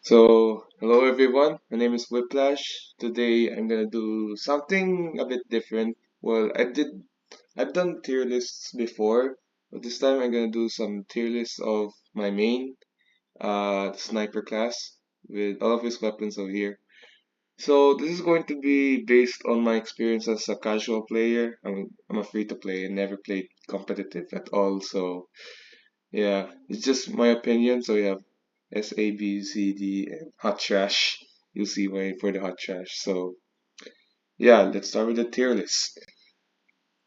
Hello everyone. My name is Whiplash. Today I'm gonna do something a bit different. I've done tier lists before, but this time I'm gonna do some tier lists of my main, sniper class with all of his weapons over here. So this is going to be based on my experience as a casual player. I'm a free to play and never played competitive at all. So yeah, it's just my opinion. So we have S, A, B, C, D, and hot trash. You'll see why for the hot trash. So yeah, let's start with the tier list.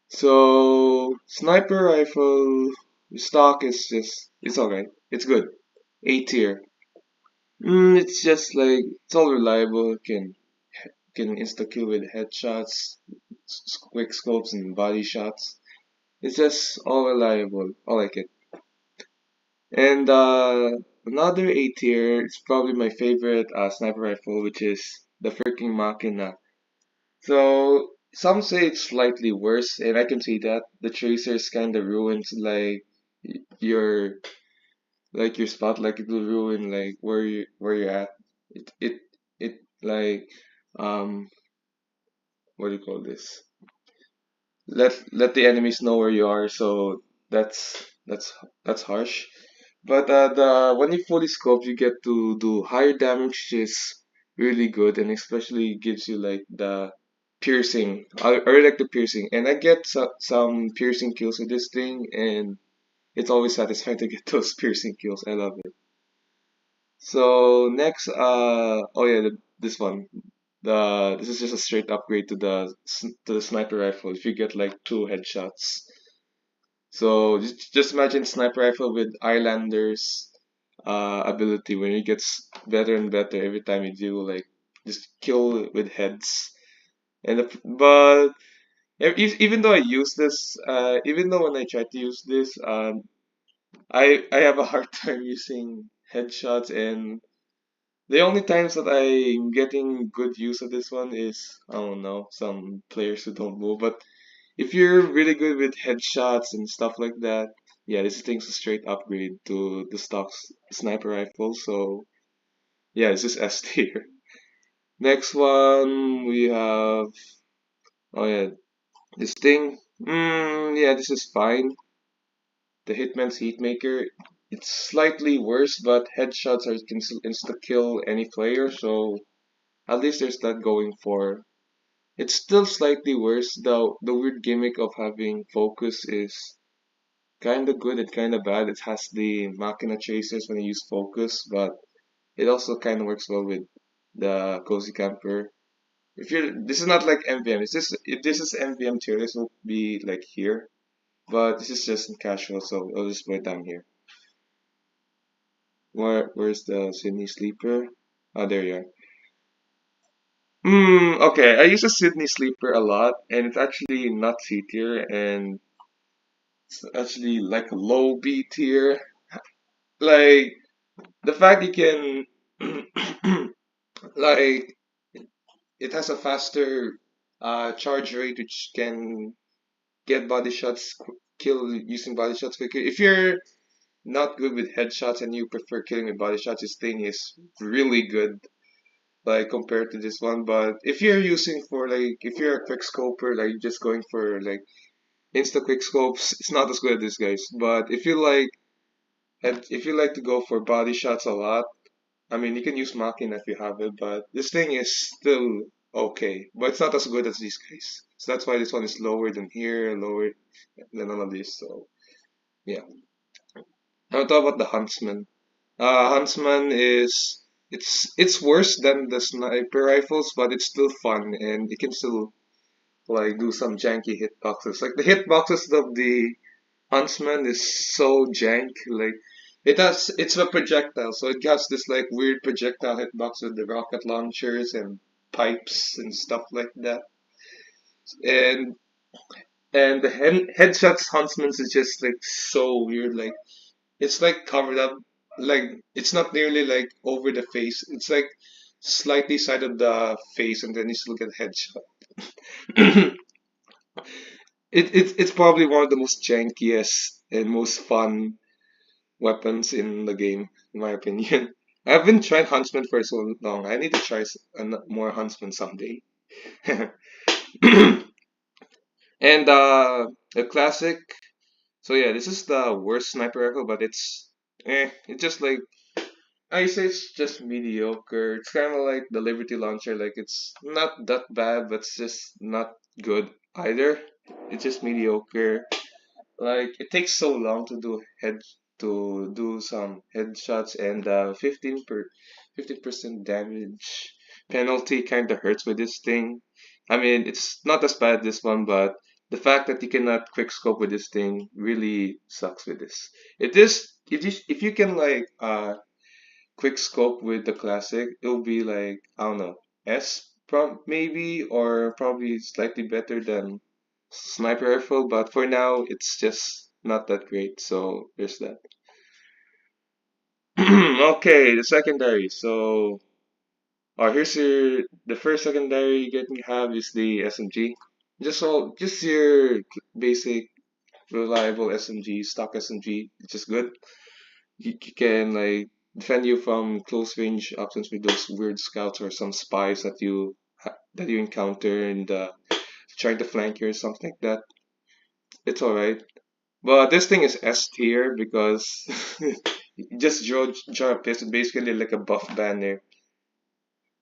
So sniper rifle stock is just it's alright. It's good. A tier. It's just like it's all reliable. Can insta kill with headshots, quick scopes, and body shots. It's just all reliable. I like it. And another A tier, it's probably my favorite sniper rifle, which is the freaking Machina. So some say it's slightly worse, and I can see that. The tracers kind of ruins your your spot, like it will ruin like where you're at. It like um what do you call this? Let the enemies know where you are. So that's harsh. But the when you fully scope, you get to do higher damage, which is really good, and especially gives you like the piercing. I really like the piercing, and I get some piercing kills with this thing, and it's always satisfying to get those piercing kills. I love it. So next, oh yeah, this one. This is just a straight upgrade to the sniper rifle. If you get like two headshots, so just imagine sniper rifle with Islander's ability when it gets better and better every time you do like just kill with heads. But even though I use this, even though when I try to use this, I have a hard time using headshots, and the only times that I'm getting good use of this one is I don't know some players who don't move, but if you're really good with headshots and stuff like that, yeah, this thing's a straight upgrade to the stock sniper rifle. So yeah, this is S tier. Next one we have oh yeah, this thing. Yeah, this is fine. The Hitman's Heatmaker. It's slightly worse, but headshots are can insta kill any player, so at least there's that going for. It's still slightly worse, though the weird gimmick of having focus is kind of good and kind of bad. It has the Machina chasers when you use focus, but it also kind of works well with the Cozy Camper. If you're, this is not like MVM. If this is MVM tier, this will be like here. But this is just in casual, so I'll just put it down here. Where's the Sydney Sleeper? Oh, there you are. Okay. I use a Sydney Sleeper a lot, and it's actually not C tier, and it's actually like a low B tier. Like the fact you can like it has a faster charge rate which can get body shots kill using body shots quicker. If you're not good with headshots and you prefer killing with body shots, this thing is really good like compared to this one. But if you're using for like if you're a quick scoper, like just going for like insta quick scopes, it's not as good as this guys. But if you like to go for body shots a lot, I mean, you can use Machina if you have it, but this thing is still okay. But it's not as good as these guys. So that's why this one is lower than here, lower than all of these. So yeah. Now talk about the Huntsman. Huntsman is it's worse than the sniper rifles, but it's still fun and it can still like do some janky hitboxes. Like the hitboxes of the Huntsman is so jank. Like it's a projectile, so it has this like weird projectile hitbox with the rocket launchers and pipes and stuff like that. And the headshots Huntsman's is just like so weird. Like it's like covered up. Like it's not nearly like over the face. It's like slightly side of the face, and then you still get headshot. It's probably one of the most jankiest and most fun weapons in the game, in my opinion. I haven't tried Huntsman for so long. I need to try more Huntsman someday. And a classic. So yeah, this is the worst sniper rifle, but it's just like I say it's just mediocre. It's kind of like the Liberty launcher. Like it's not that bad, but it's just not good either. It's just mediocre. Like it takes so long to do some headshots, and 15% damage penalty kind of hurts with this thing. I mean, it's not as bad this one, but the fact that you cannot quick scope with this thing really sucks with this. It is if you can like quick scope with the classic, it'll be like I don't know maybe, or probably slightly better than sniper rifle, but for now it's just not that great. So there's that. Okay, the secondary. So, here's the first secondary you can have is the SMG. Just your basic reliable SMG, stock SMG. It's just good. You can like defend you from close range options with those weird scouts or some spies that you encounter and trying to flank you or something like that. It's alright. But this thing is S tier because just draw a pistol, basically like a buff banner.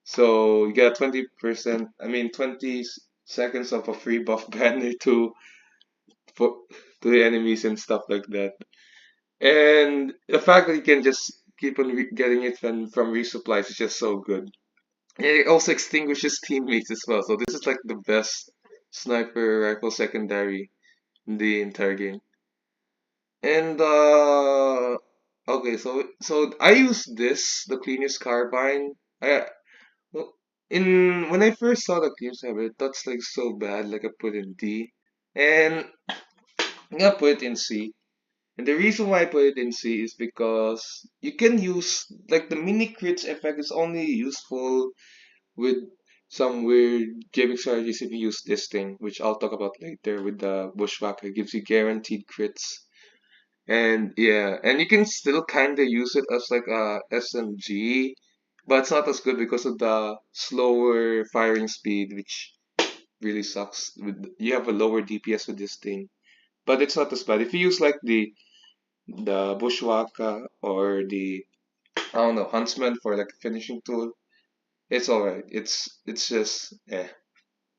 So you get 20%, I mean 20 seconds of a free buff banner for, to the enemies and stuff like that. And the fact that you can just keep on getting it from resupplies is just so good. And it also extinguishes teammates as well. So this is like the best sniper rifle secondary in the entire game. And okay, so I use the cleanest carbine. Well, in when I first saw the cleanest carbine, that's like so bad. Like I put in D, and I got put it in C. And the reason why I put it in C is because you can use like the mini crits effect is only useful with some weird gaming strategies if you use this thing, which I'll talk about later with the Bushwhacker. It gives you guaranteed crits. And yeah, and you can still kind of use it as like a SMG, but it's not as good because of the slower firing speed, which really sucks. You have a lower DPS with this thing, but it's not as bad. If you use like the Bushwhacker or the I don't know Huntsman for like a finishing tool, it's alright. It's just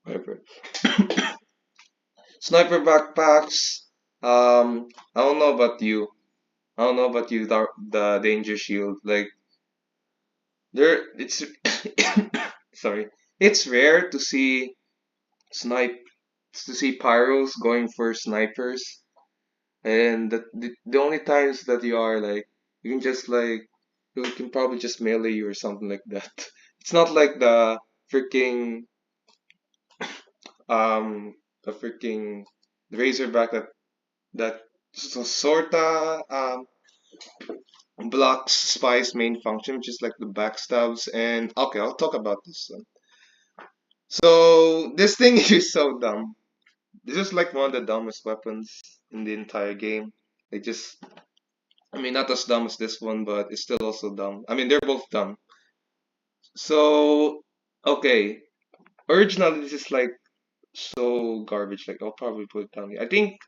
whatever. Sniper backpacks. I don't know about you. I don't know about you, the danger shield. Like it's sorry, it's rare snipe to see pyros going for snipers, and the only times that you are like you can just like you can probably just melee you or something like that. It's not like freaking um the freaking razorback that sorta blocks spy's main function, which is like the backstabs. And okay, I'll talk about this one. So this thing is so dumb. This is like one of the dumbest weapons in the entire game. It just, I mean, not as dumb as this one, but it's still also dumb. I mean, they're both dumb. So, okay, originally this is like so garbage. Like I'll probably put it down here. I think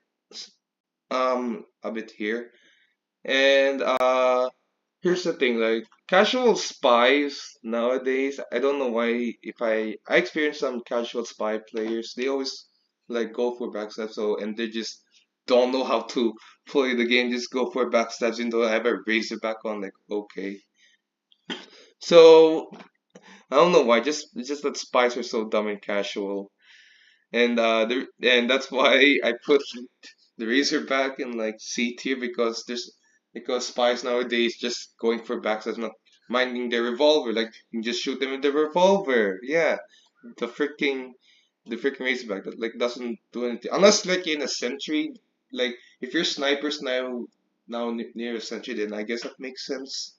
a bit here. And here's the thing, like casual spies nowadays, I don't know why if I experience some casual spy players, they always like go for backstab, so and they just don't know how to play the game, just go for backstabs and don't ever raise it back on, like okay. So I don't know why, just it's just that spies are so dumb and casual. And and that's why I put the Razorback in like C tier because spies nowadays just going for backstabs, not minding their revolver. Like you can just shoot them with the revolver. Yeah, the freaking the freaking Razorback that like doesn't do anything unless like in a sentry. Like if your snipers now near a sentry, then I guess that makes sense.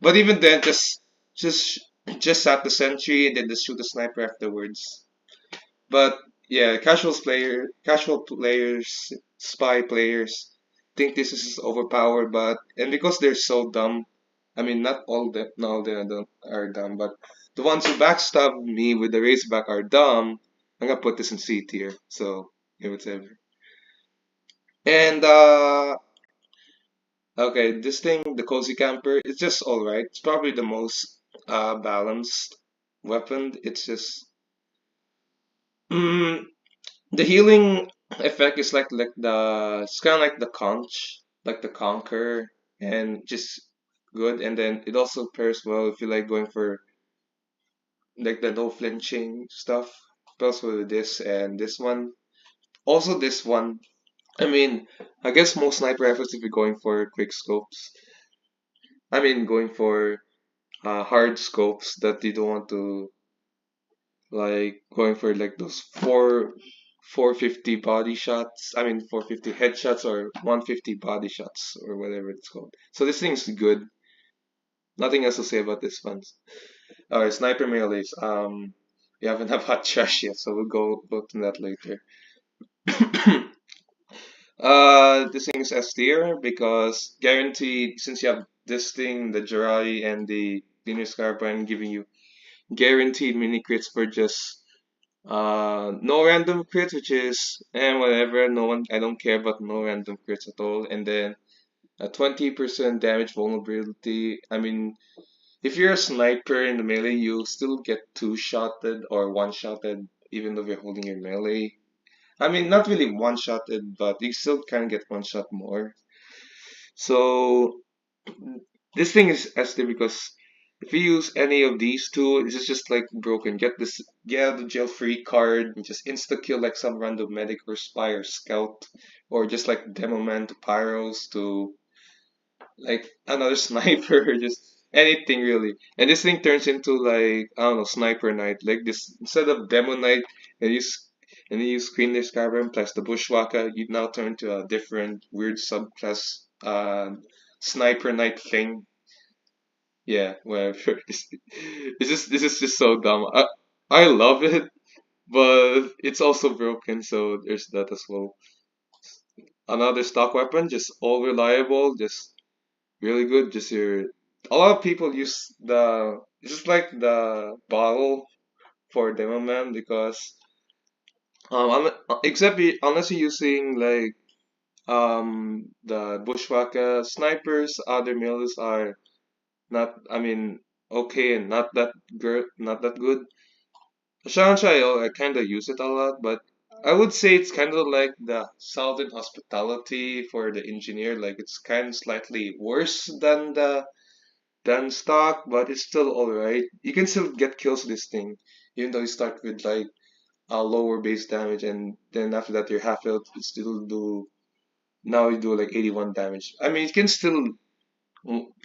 But even then, just just at the sentry and then just shoot the sniper afterwards. But yeah, casual players, spy players think this is overpowered, but and because they're so dumb, I mean, not all them are dumb, but the ones who backstab me with the Razorback are dumb. I'm gonna put this in C tier. So yeah, whatever. And okay, this thing, the Cozy Camper, it's just alright. It's probably the most balanced weapon. It's just mm, the healing effect is like the it's kind of like the conch, like the conquer, and just good. And then it also pairs well if you like going for like the no flinching stuff. Plus with this and this one. Also this one. I mean, I guess most sniper rifles if you're going for quick scopes. I mean, going for hard scopes that you don't want to like going for like those 450 body shots. I mean 450 headshots or 150 body shots or whatever it's called. So this thing's good. Nothing else to say about this one. Alright, sniper melees. We haven't have hot trash yet, so we'll go to that later. This thing is S tier because guaranteed since you have this thing, the Jiraiya and the Linus Carbine giving you guaranteed mini crits for just no random crits, which is and whatever. No one, I don't care about no random crits at all. And then a 20% damage vulnerability. I mean, if you're a sniper in the melee, you still get two-shotted or one-shotted, even though you're holding your melee. I mean, not really one-shotted, but you still can get one shot more. So this thing is SD because if you use any of these two, it's just like broken. Get the jail free card, and just insta kill like some random medic or spy or scout, or just like demo man to pyros to like another sniper, just anything really. And this thing turns into like I don't know sniper knight. Like this instead of demo knight, and you use Queen Skyrim plus the Bushwhacker, you now turn to a different weird subclass sniper knight thing. Yeah, whatever. This is just so dumb. I love it, but it's also broken, so there's that as well. Another stock weapon, just all reliable, just really good. Just your a lot of people use the it's just like the bottle for demo man because unless you're using like the bushwhacker snipers, other mills are not. I mean, okay and not that good. Shansha, I kind of use it a lot, but I would say it's kind of like the Southern hospitality for the engineer. Like it's kind of slightly worse than stock, but it's still alright. You can still get kills with this thing, even though you start with like a lower base damage, and then after that you're half health. You still do now you do like 81 damage. I mean, you can still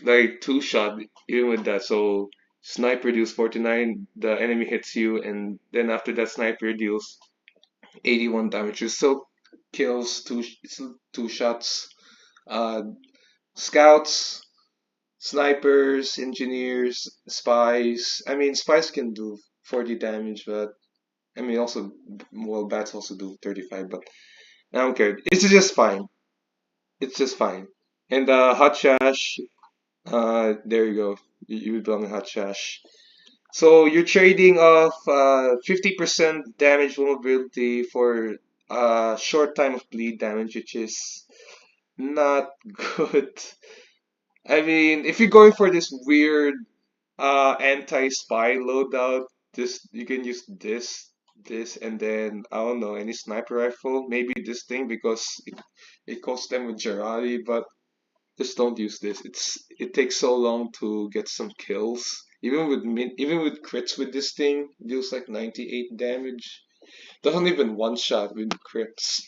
like two shot even with that. So sniper deals 49, the enemy hits you, and then after that sniper deals 81 damage. It still kills two shots. Uh, scouts, snipers, engineers, spies. I mean, spies can do 40 damage, but I mean also well bats also do 35. But I don't care. It's just fine. It's just fine. And hot trash. There you go. You belong in hot trash. So you're trading off 50% damage vulnerability for a short time of bleed damage, which is not good. I mean, if you're going for this weird anti-spy loadout, this you can use this, and then I don't know any sniper rifle, maybe this thing because it costs them with Jarate, but just don't use this. It takes so long to get some kills. Even with crits with this thing, it deals like 98 damage. Doesn't even one shot with crits.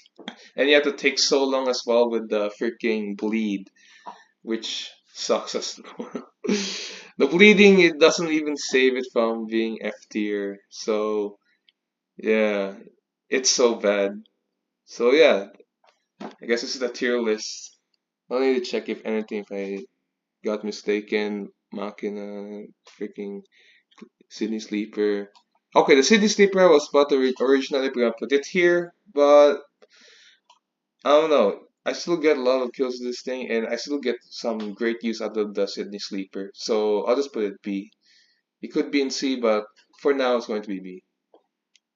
And you have to take so long as well with the freaking bleed, which sucks as well. The bleeding it doesn't even save it from being F tier. So yeah, it's so bad. So yeah, I guess this is the tier list. I need to check if anything if I got mistaken. Machina, freaking Sydney Sleeper. Okay, the Sydney Sleeper I was about to originally gonna put it here, but I don't know. I still get a lot of kills with this thing, and I still get some great use out of the Sydney Sleeper. So I'll just put it B. It could be in C, but for now it's going to be B.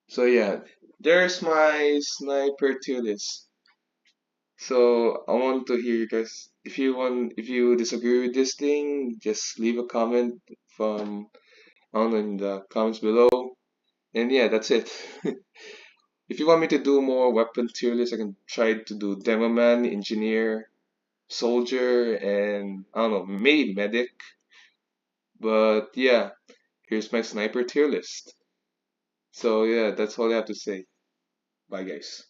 So yeah, there's my sniper tier list. So I want to hear you guys. If you disagree with this thing, just leave a comment from on in the comments below. And yeah, that's it. If you want me to do more weapon tier lists, I can try to do Demo Man, Engineer, Soldier, and I don't know, maybe Medic. But yeah, here's my sniper tier list. So yeah, that's all I have to say. Bye guys.